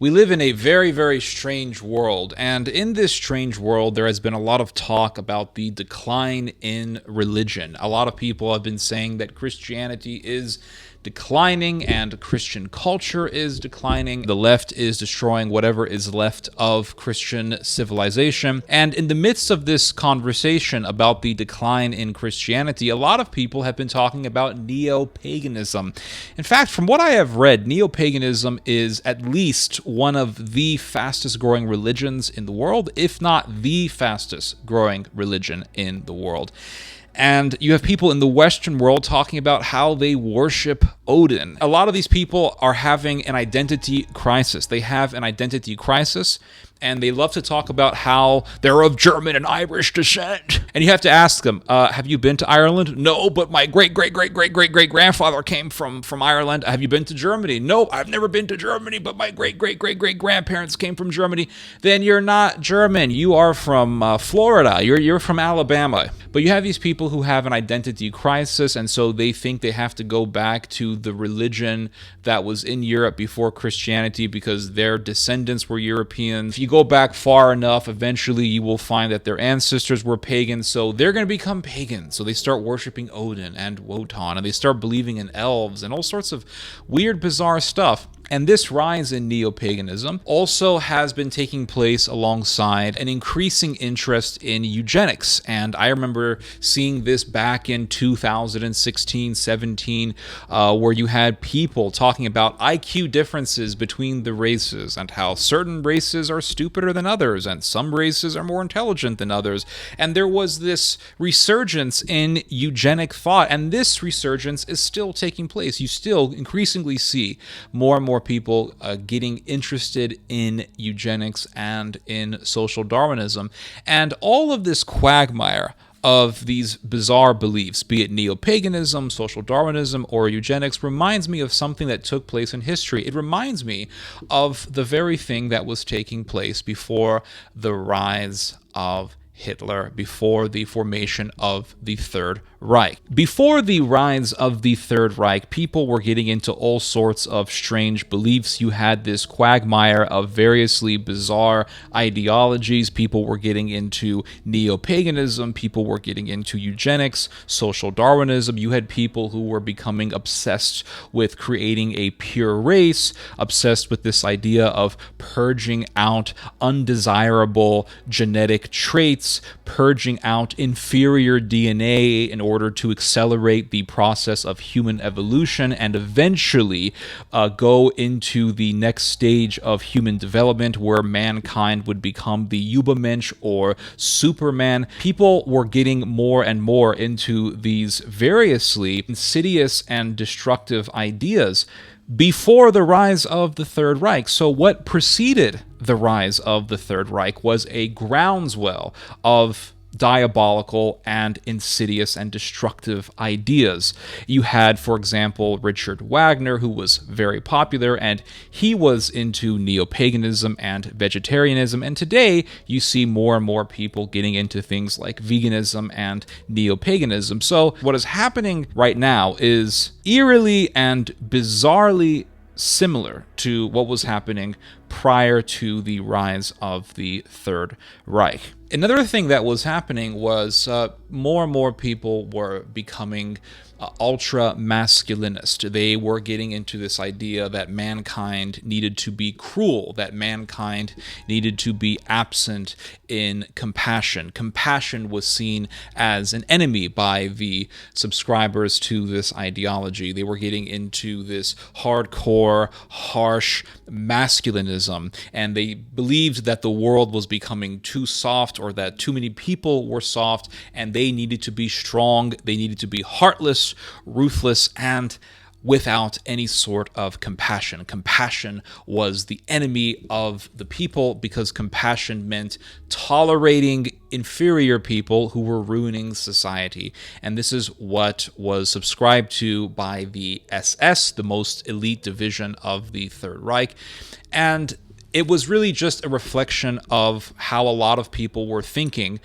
We live in a very, very strange world, and in this strange world, there has been a lot of talk about the decline in religion. A lot of people have been saying that Christianity is declining and Christian culture is declining. The left is destroying whatever is left of Christian civilization. And in the midst of this conversation about the decline in Christianity, a lot of people have been talking about neo-paganism. In fact, from what I have read, neo-paganism is at least one of the fastest growing religions in the world, if not the fastest growing religion in the world. And you have people in the Western world talking about how they worship Odin. A lot of these people are having an identity crisis. They have an identity crisis, and they love to talk about how they're of German and Irish descent. And you have to ask them, have you been to Ireland? No, but my great-great-great-great-great-great-grandfather came from Ireland. Have you been to Germany? No, I've never been to Germany, but my great-great-great-great-grandparents came from Germany. Then you're not German. You are from Florida. You're from Alabama. But you have these people who have an identity crisis, and so they think they have to go back to the religion that was in Europe before Christianity because their descendants were Europeans. If you go back far enough, eventually you will find that their ancestors were pagans, so they're going to become pagans. So they start worshiping Odin and Wotan, and they start believing in elves and all sorts of weird, bizarre stuff. And this rise in neo-paganism also has been taking place alongside an increasing interest in eugenics. And I remember seeing this back in 2016, 17, where you had people talking about IQ differences between the races and how certain races are stupider than others and some races are more intelligent than others. And there was this resurgence in eugenic thought, and this resurgence is still taking place. You still increasingly see more and more people getting interested in eugenics and in social Darwinism. And all of this quagmire of these bizarre beliefs, be it neo-paganism, social Darwinism, or eugenics, reminds me of something that took place in history. It reminds me of the very thing that was taking place before the rise of Hitler, before the formation of the Third Reich. Before the rise of the Third Reich, people were getting into all sorts of strange beliefs. You had this quagmire of variously bizarre ideologies. People were getting into neo-paganism. People were getting into eugenics, social Darwinism. You had people who were becoming obsessed with creating a pure race, obsessed with this idea of purging out undesirable genetic traits, purging out inferior DNA in order to accelerate the process of human evolution and eventually go into the next stage of human development where mankind would become the Übermensch or Superman. People were getting more and more into these variously insidious and destructive ideas before the rise of the Third Reich. So what preceded the rise of the Third Reich was a groundswell of diabolical and insidious and destructive ideas. You had, for example, Richard Wagner, who was very popular, and he was into neo-paganism and vegetarianism. And today, you see more and more people getting into things like veganism and neo-paganism. So what is happening right now is eerily and bizarrely similar to what was happening prior to the rise of the Third Reich. Another thing that was happening was more and more people were becoming ultra-masculinist. They were getting into this idea that mankind needed to be cruel, that mankind needed to be absent in compassion. Compassion was seen as an enemy by the subscribers to this ideology. They were getting into this hardcore, harsh masculinism, and they believed that the world was becoming too soft or that too many people were soft, and they needed to be strong, they needed to be heartless, ruthless, and without any sort of compassion. Compassion was the enemy of the people because compassion meant tolerating inferior people who were ruining society. And this is what was subscribed to by the SS, the most elite division of the Third Reich. And it was really just a reflection of how a lot of people were thinking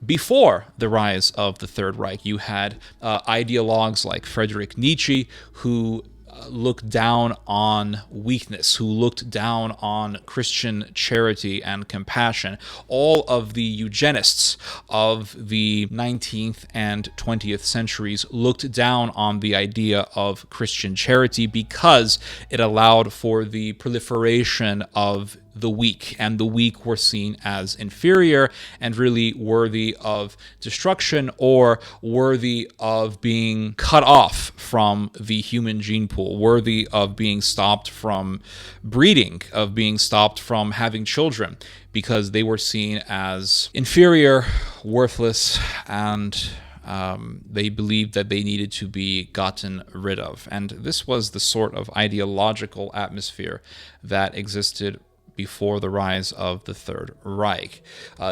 before the rise of the Third Reich. You had ideologues like Friedrich Nietzsche, who looked down on weakness, who looked down on Christian charity and compassion. All of the eugenists of the 19th and 20th centuries looked down on the idea of Christian charity because it allowed for the proliferation of the weak, and the weak were seen as inferior and really worthy of destruction or worthy of being cut off from the human gene pool, worthy of being stopped from breeding, of being stopped from having children, because they were seen as inferior, worthless, and they believed that they needed to be gotten rid of. And this was the sort of ideological atmosphere that existed before the rise of the Third Reich.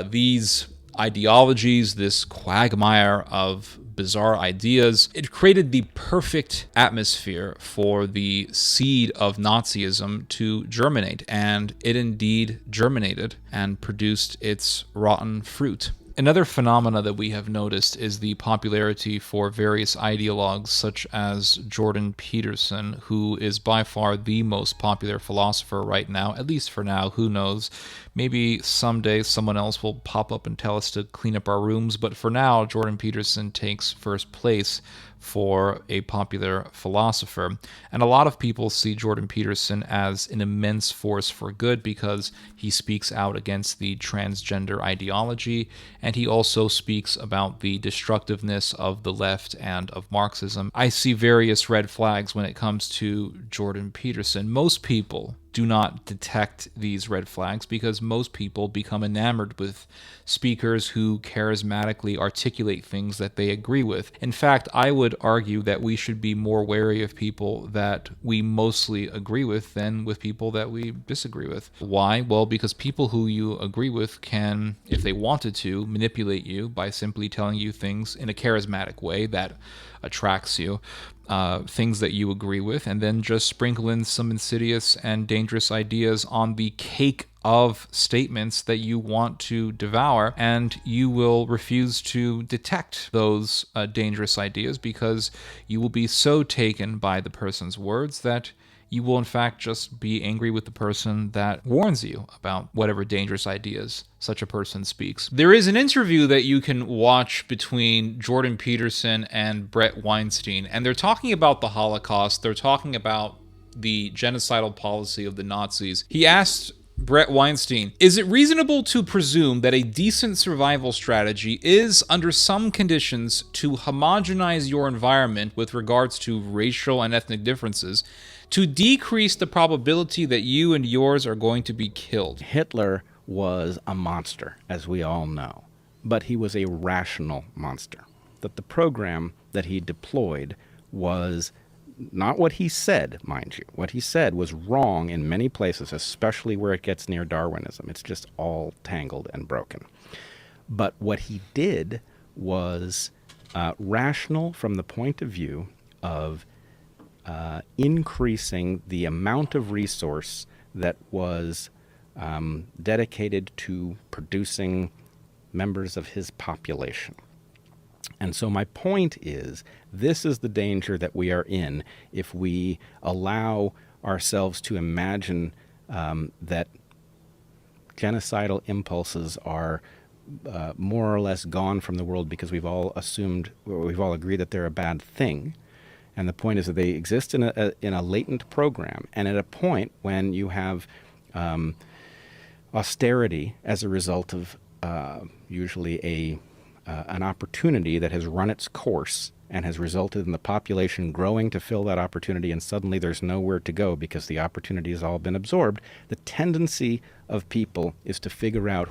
These ideologies, this quagmire of bizarre ideas, it created the perfect atmosphere for the seed of Nazism to germinate, and it indeed germinated and produced its rotten fruit. Another phenomena that we have noticed is the popularity for various ideologues such as Jordan Peterson, who is by far the most popular philosopher right now, at least for now. Who knows? Maybe someday someone else will pop up and tell us to clean up our rooms, but for now, Jordan Peterson takes first place for a popular philosopher. And a lot of people see Jordan Peterson as an immense force for good because he speaks out against the transgender ideology, and he also speaks about the destructiveness of the left and of Marxism. I see various red flags when it comes to Jordan Peterson. Most people do not detect these red flags because most people become enamored with speakers who charismatically articulate things that they agree with. In fact, I would argue that we should be more wary of people that we mostly agree with than with people that we disagree with. Why? Well, because people who you agree with can, if they wanted to, manipulate you by simply telling you things in a charismatic way that attracts you. Things that you agree with, and then just sprinkle in some insidious and dangerous ideas on the cake of statements that you want to devour, and you will refuse to detect those dangerous ideas because you will be so taken by the person's words that you will in fact just be angry with the person that warns you about whatever dangerous ideas such a person speaks. There is an interview that you can watch between Jordan Peterson and Bret Weinstein, and they're talking about the Holocaust. They're talking about the genocidal policy of the Nazis. He asked Bret Weinstein, is it reasonable to presume that a decent survival strategy is, under some conditions, to homogenize your environment with regards to racial and ethnic differences, to decrease the probability that you and yours are going to be killed? Hitler was a monster, as we all know, but he was a rational monster. That the program that he deployed was not what he said, mind you. What he said was wrong in many places, especially where it gets near Darwinism. It's just all tangled and broken. But what he did was rational from the point of view of increasing the amount of resource that was dedicated to producing members of his population. And so my point is, this is the danger that we are in if we allow ourselves to imagine that genocidal impulses are more or less gone from the world because we've all agreed that they're a bad thing. And the point is that they exist in a latent program, and at a point when you have austerity as a result of usually an opportunity that has run its course and has resulted in the population growing to fill that opportunity, and suddenly there's nowhere to go because the opportunity has all been absorbed. The tendency of people is to figure out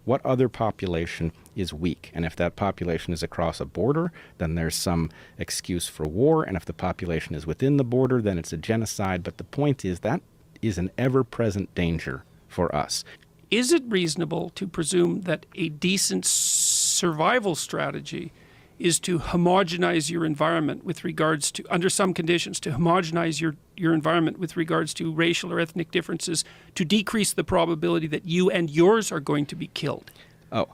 what other population is weak. And if that population is across a border, then there's some excuse for war. And if the population is within the border, then it's a genocide. But the point is that is an ever-present danger for us. Is it reasonable to presume that a decent survival strategy is to homogenize your environment with regards to, under some conditions, to homogenize your environment with regards to racial or ethnic differences to decrease the probability that you and yours are going to be killed? Oh,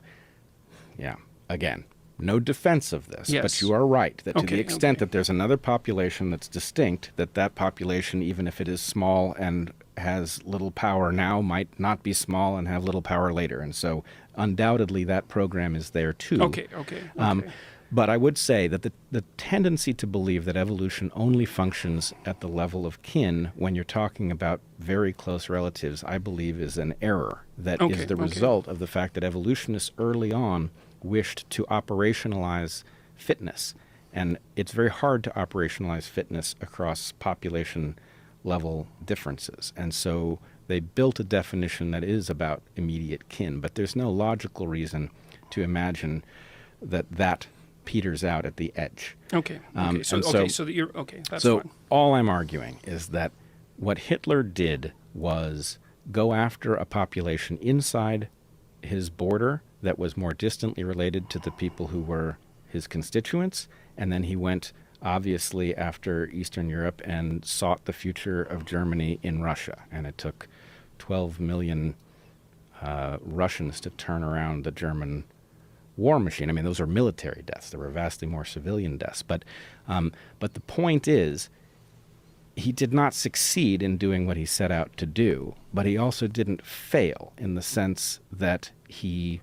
yeah. Again, no defense of this, Yes. but you are right that to Okay, the extent okay. that there's another population that's distinct, that population, even if it is small and has little power now, might not be small and have little power later. And so undoubtedly that program is there too. Okay. But I would say that the tendency to believe that evolution only functions at the level of kin when you're talking about very close relatives, I believe is an error that is the result of the fact that evolutionists early on wished to operationalize fitness. And it's very hard to operationalize fitness across population level differences. And so they built a definition that is about immediate kin, but there's no logical reason to imagine that peters out at the edge. Okay. So that's So fine. all I'm arguing is that what Hitler did was go after a population inside his border that was more distantly related to the people who were his constituents, and then he went obviously after Eastern Europe and sought the future of Germany in Russia, and it took 12 million Russians to turn around the German war machine. I mean, those are military deaths. There were vastly more civilian deaths. But the point is, he did not succeed in doing what he set out to do, but he also didn't fail in the sense that he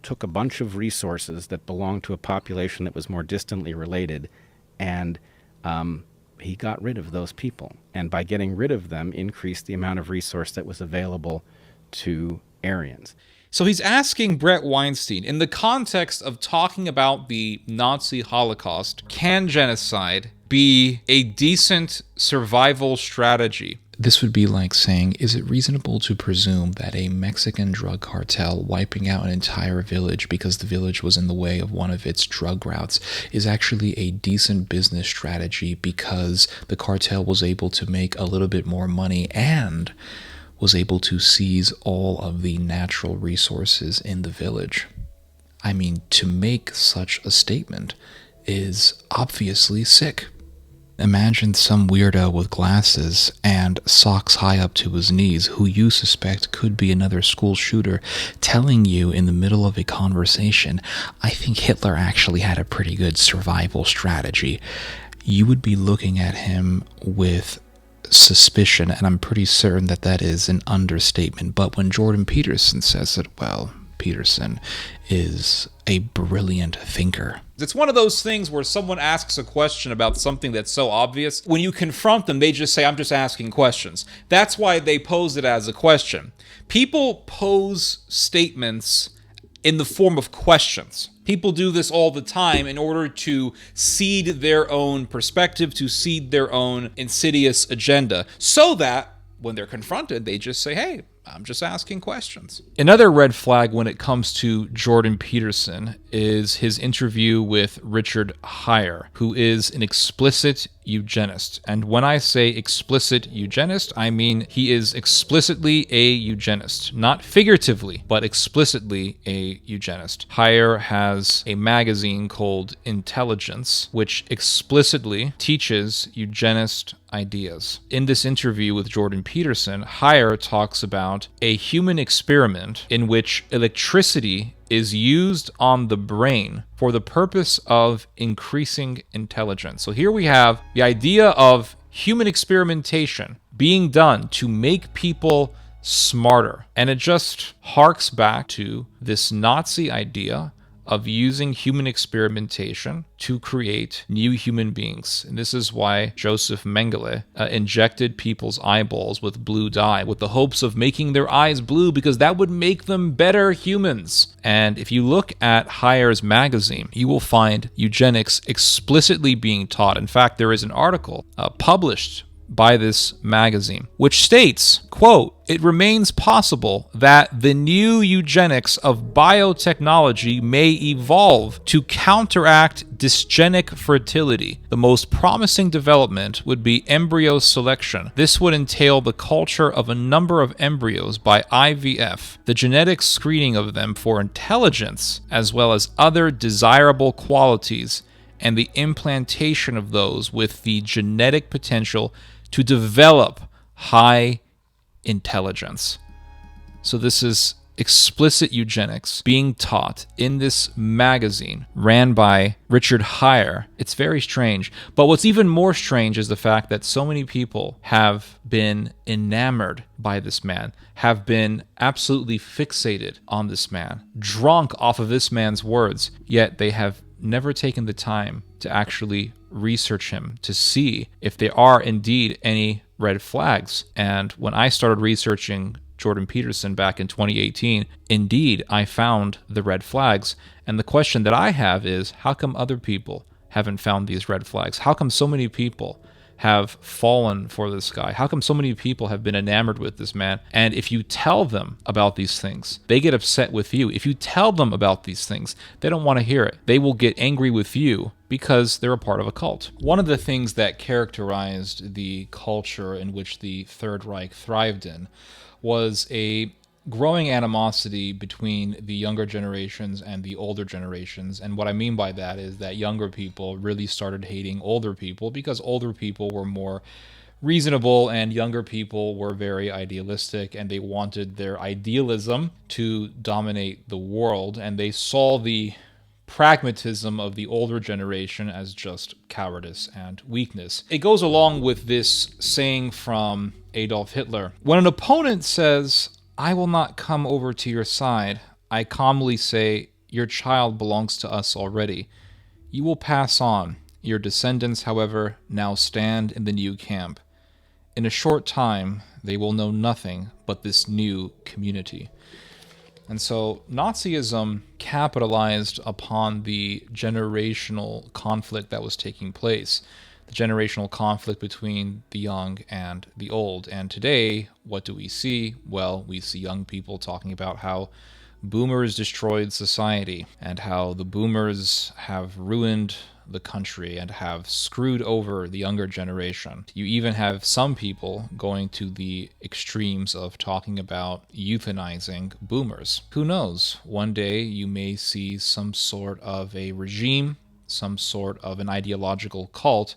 took a bunch of resources that belonged to a population that was more distantly related, and he got rid of those people. And by getting rid of them, increased the amount of resource that was available to Aryans. So he's asking Brett Weinstein, in the context of talking about the Nazi Holocaust, can genocide be a decent survival strategy? This would be like saying, is it reasonable to presume that a Mexican drug cartel wiping out an entire village because the village was in the way of one of its drug routes is actually a decent business strategy because the cartel was able to make a little bit more money and was able to seize all of the natural resources in the village? I mean, to make such a statement is obviously sick. Imagine some weirdo with glasses and socks high up to his knees who you suspect could be another school shooter telling you in the middle of a conversation, I think Hitler actually had a pretty good survival strategy. You would be looking at him with suspicion, and I'm pretty certain that that is an understatement. But when Jordan Peterson says it, well, Peterson is a brilliant thinker. It's one of those things where someone asks a question about something that's so obvious. When you confront them, they just say, I'm just asking questions. That's why they pose it as a question. People pose statements in the form of questions. People do this all the time in order to seed their own perspective, to seed their own insidious agenda, so that when they're confronted, they just say, hey, I'm just asking questions. Another red flag when it comes to Jordan Peterson is his interview with Richard Heyer, who is an explicit eugenist. And when I say explicit eugenist, I mean he is explicitly a eugenist. Not figuratively, but explicitly a eugenist. Heyer has a magazine called Intelligence, which explicitly teaches eugenist ideas. In this interview with Jordan Peterson, Heyer talks about a human experiment in which electricity is used on the brain for the purpose of increasing intelligence. So here we have the idea of human experimentation being done to make people smarter. And it just harks back to this Nazi idea of using human experimentation to create new human beings. And this is why Joseph Mengele injected people's eyeballs with blue dye with the hopes of making their eyes blue because that would make them better humans. And if you look at Heyer's magazine, you will find eugenics explicitly being taught. In fact, there is an article published by this magazine, which states, quote, "It remains possible that the new eugenics of biotechnology may evolve to counteract dysgenic fertility. The most promising development would be embryo selection. This would entail the culture of a number of embryos by IVF, the genetic screening of them for intelligence, as well as other desirable qualities, and the implantation of those with the genetic potential to develop high intelligence." So this is explicit eugenics being taught in this magazine ran by Richard Heyer. It's very strange. But what's even more strange is the fact that so many people have been enamored by this man, have been absolutely fixated on this man, drunk off of this man's words, yet they have never taken the time to actually research him to see if there are indeed any red flags. And when I started researching Jordan Peterson back in 2018, indeed, I found the red flags. And the question that I have is, how come other people haven't found these red flags? How come so many people have fallen for this guy? How come so many people have been enamored with this man? And if you tell them about these things, they get upset with you. If you tell them about these things, they don't want to hear it. They will get angry with you because they're a part of a cult. One of the things that characterized the culture in which the Third Reich thrived in was a growing animosity between the younger generations and the older generations. And what I mean by that is that younger people really started hating older people because older people were more reasonable and younger people were very idealistic, and they wanted their idealism to dominate the world, and they saw the pragmatism of the older generation as just cowardice and weakness. It goes along with this saying from Adolf Hitler: when an opponent says, "I will not come over to your side," I calmly say, "Your child belongs to us already. You will pass on. Your descendants, however, now stand in the new camp. In a short time, they will know nothing but this new community." And so Nazism capitalized upon the generational conflict that was taking place, the generational conflict between the young and the old. And today, what do we see? Well, we see young people talking about how boomers destroyed society and how the boomers have ruined the country and have screwed over the younger generation. You even have some people going to the extremes of talking about euthanizing boomers. Who knows? One day you may see some sort of a regime, some sort of an ideological cult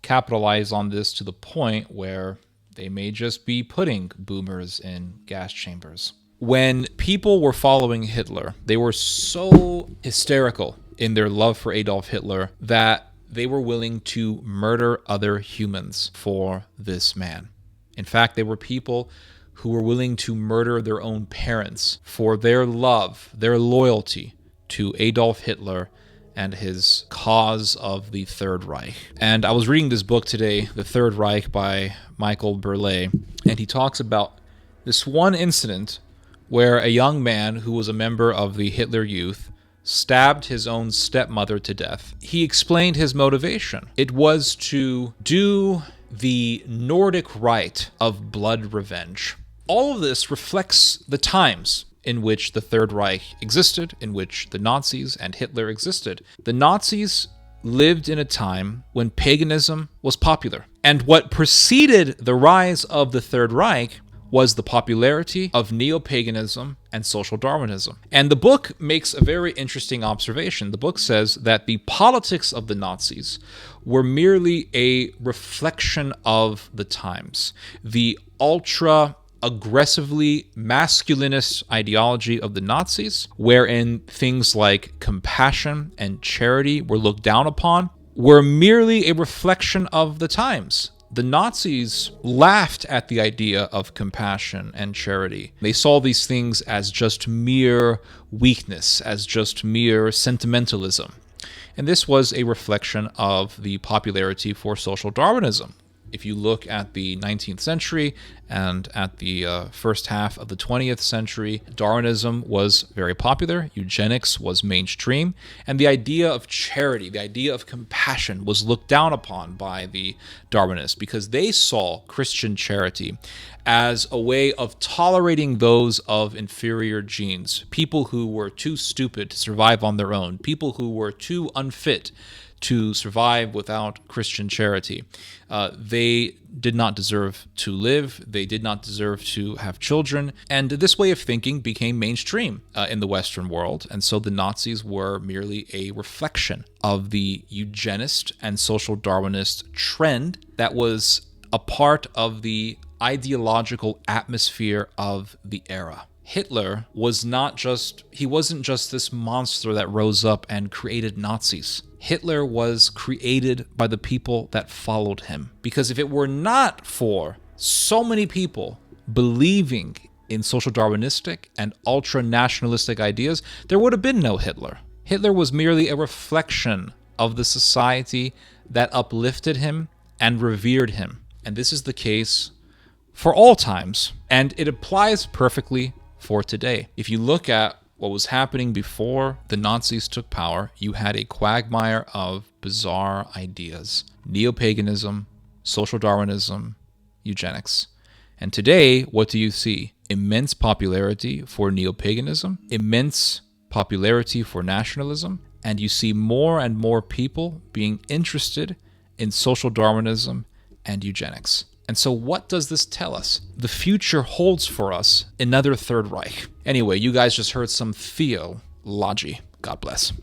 capitalize on this to the point where they may just be putting boomers in gas chambers. When people were following Hitler, they were so hysterical in their love for Adolf Hitler that they were willing to murder other humans for this man. In fact, there were people who were willing to murder their own parents for their love, their loyalty to Adolf Hitler and his cause of the Third Reich. And I was reading this book today, The Third Reich by Michael Burleigh, and he talks about this one incident where a young man who was a member of the Hitler Youth stabbed his own stepmother to death. He explained his motivation. It was to do the Nordic rite of blood revenge. All of this reflects the times in which the Third Reich existed, in which the Nazis and Hitler existed. The Nazis lived in a time when paganism was popular. And what preceded the rise of the Third Reich was the popularity of neo-paganism and social Darwinism. And the book makes a very interesting observation. The book says that the politics of the Nazis were merely a reflection of the times. The ultra-aggressively masculinist ideology of the Nazis, wherein things like compassion and charity were looked down upon, were merely a reflection of the times. The Nazis laughed at the idea of compassion and charity. They saw these things as just mere weakness, as just mere sentimentalism. And this was a reflection of the popularity for social Darwinism. If you look at the 19th century and at the first half of the 20th century, Darwinism was very popular, eugenics was mainstream, and the idea of charity, the idea of compassion was looked down upon by the Darwinists because they saw Christian charity as a way of tolerating those of inferior genes, people who were too stupid to survive on their own, people who were too unfit to survive without Christian charity. They did not deserve to live. They did not deserve to have children. And this way of thinking became mainstream in the Western world. And so the Nazis were merely a reflection of the eugenist and social Darwinist trend that was a part of the ideological atmosphere of the era. Hitler wasn't just this monster that rose up and created Nazis. Hitler was created by the people that followed him. Because if it were not for so many people believing in social Darwinistic and ultra-nationalistic ideas, there would have been no Hitler. Hitler was merely a reflection of the society that uplifted him and revered him. And this is the case for all times, and it applies perfectly for today. If you look at what was happening before the Nazis took power, you had a quagmire of bizarre ideas: neo-paganism, social Darwinism, eugenics. And today, what do you see? Immense popularity for neo-paganism, immense popularity for nationalism, and you see more and more people being interested in social Darwinism and eugenics. And so what does this tell us? The future holds for us another Third Reich. Anyway, you guys just heard some theology. God bless.